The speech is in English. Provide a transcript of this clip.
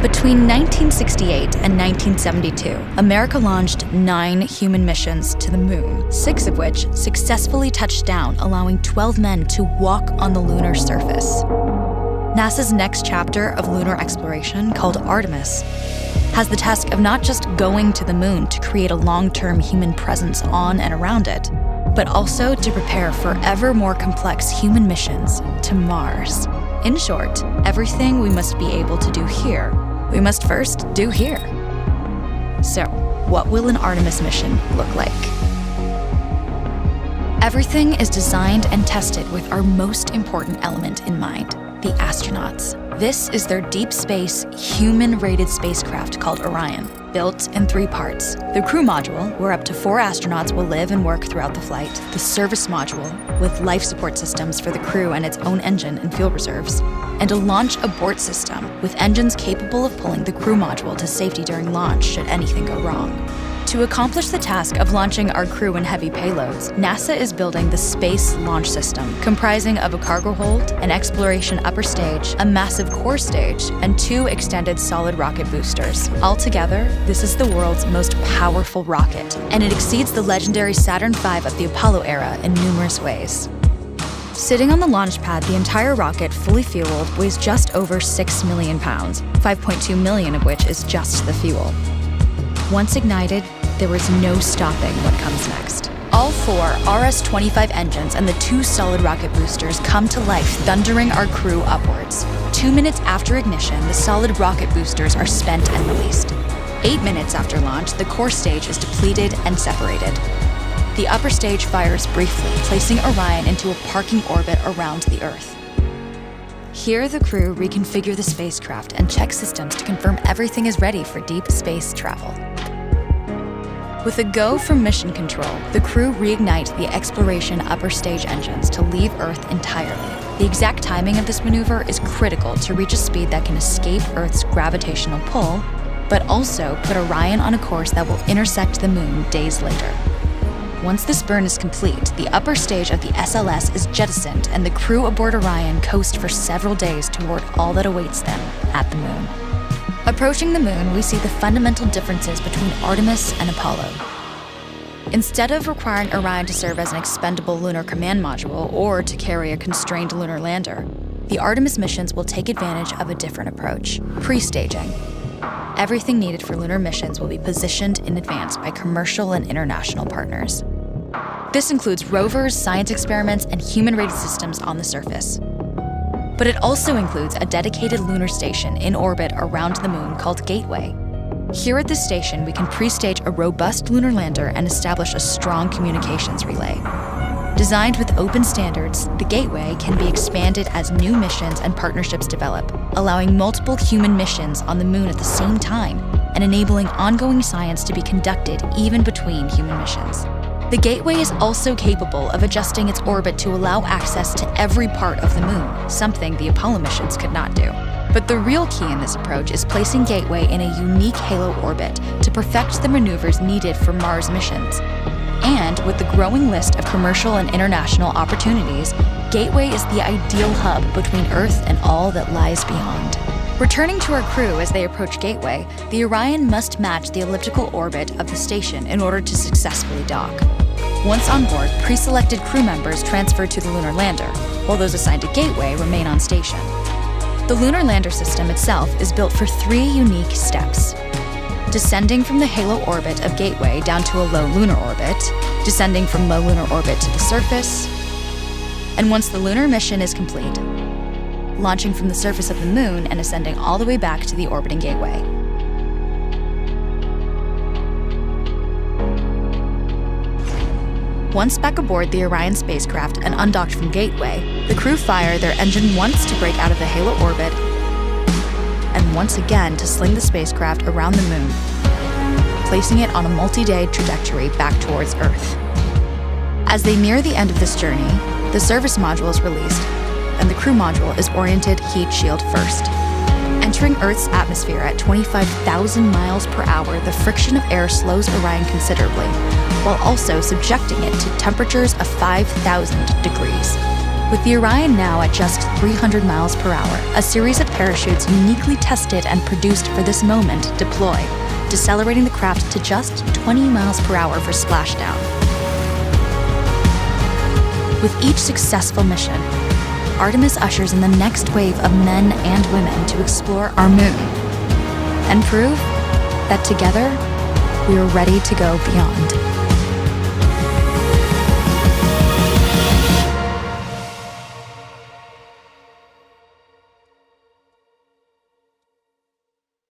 Between 1968 and 1972, America launched 9 human missions to the moon, 6 of which successfully touched down, allowing 12 men to walk on the lunar surface. NASA's next chapter of lunar exploration, called Artemis, has the task of not just going to the moon to create a long-term human presence on and around it, but also to prepare for ever more complex human missions to Mars. In short, everything we must be able to do here, we must first do here. So, what will an Artemis mission look like? Everything is designed and tested with our most important element in mind, the astronauts. This is their deep space, human-rated spacecraft called Orion, built in 3 parts. The crew module, where up to 4 astronauts will live and work throughout the flight. The service module, with life support systems for the crew and its own engine and fuel reserves. And a launch abort system, with engines capable of pulling the crew module to safety during launch should anything go wrong. To accomplish the task of launching our crew and heavy payloads, NASA is building the Space Launch System, comprising of a cargo hold, an exploration upper stage, a massive core stage, and 2 extended solid rocket boosters. Altogether, this is the world's most powerful rocket, and it exceeds the legendary Saturn V of the Apollo era in numerous ways. Sitting on the launch pad, the entire rocket, fully fueled, weighs just over 6 million pounds, 5.2 million of which is just the fuel. Once ignited, there is no stopping what comes next. All 4 RS-25 engines and the 2 solid rocket boosters come to life, thundering our crew upwards. 2 minutes after ignition, the solid rocket boosters are spent and released. 8 minutes after launch, the core stage is depleted and separated. The upper stage fires briefly, placing Orion into a parking orbit around the Earth. Here, the crew reconfigure the spacecraft and check systems to confirm everything is ready for deep space travel. With a go from mission control, the crew reignite the exploration upper stage engines to leave Earth entirely. The exact timing of this maneuver is critical to reach a speed that can escape Earth's gravitational pull, but also put Orion on a course that will intersect the moon days later. Once this burn is complete, the upper stage of the SLS is jettisoned and the crew aboard Orion coast for several days toward all that awaits them at the moon. Approaching the moon, we see the fundamental differences between Artemis and Apollo. Instead of requiring Orion to serve as an expendable lunar command module or to carry a constrained lunar lander, the Artemis missions will take advantage of a different approach: pre-staging. Everything needed for lunar missions will be positioned in advance by commercial and international partners. This includes rovers, science experiments, and human-rated systems on the surface. But it also includes a dedicated lunar station in orbit around the moon called Gateway. Here at this station, we can pre-stage a robust lunar lander and establish a strong communications relay. Designed with open standards, the Gateway can be expanded as new missions and partnerships develop, allowing multiple human missions on the moon at the same time and enabling ongoing science to be conducted even between human missions. The Gateway is also capable of adjusting its orbit to allow access to every part of the moon, something the Apollo missions could not do. But the real key in this approach is placing Gateway in a unique halo orbit to perfect the maneuvers needed for Mars missions. And with the growing list of commercial and international opportunities, Gateway is the ideal hub between Earth and all that lies beyond. Returning to our crew as they approach Gateway, the Orion must match the elliptical orbit of the station in order to successfully dock. Once on board, pre-selected crew members transfer to the lunar lander, while those assigned to Gateway remain on station. The lunar lander system itself is built for 3 unique steps: descending from the halo orbit of Gateway down to a low lunar orbit, descending from low lunar orbit to the surface, and once the lunar mission is complete, launching from the surface of the moon and ascending all the way back to the orbiting Gateway. Once back aboard the Orion spacecraft and undocked from Gateway, the crew fire their engine once to break out of the halo orbit and once again to sling the spacecraft around the moon, placing it on a multi-day trajectory back towards Earth. As they near the end of this journey, the service module is released, and the crew module is oriented heat shield first. Entering Earth's atmosphere at 25,000 miles per hour, the friction of air slows Orion considerably, while also subjecting it to temperatures of 5,000 degrees. With the Orion now at just 300 miles per hour, a series of parachutes uniquely tested and produced for this moment deploy, decelerating the craft to just 20 miles per hour for splashdown. With each successful mission, Artemis ushers in the next wave of men and women to explore our moon and prove that together we are ready to go beyond.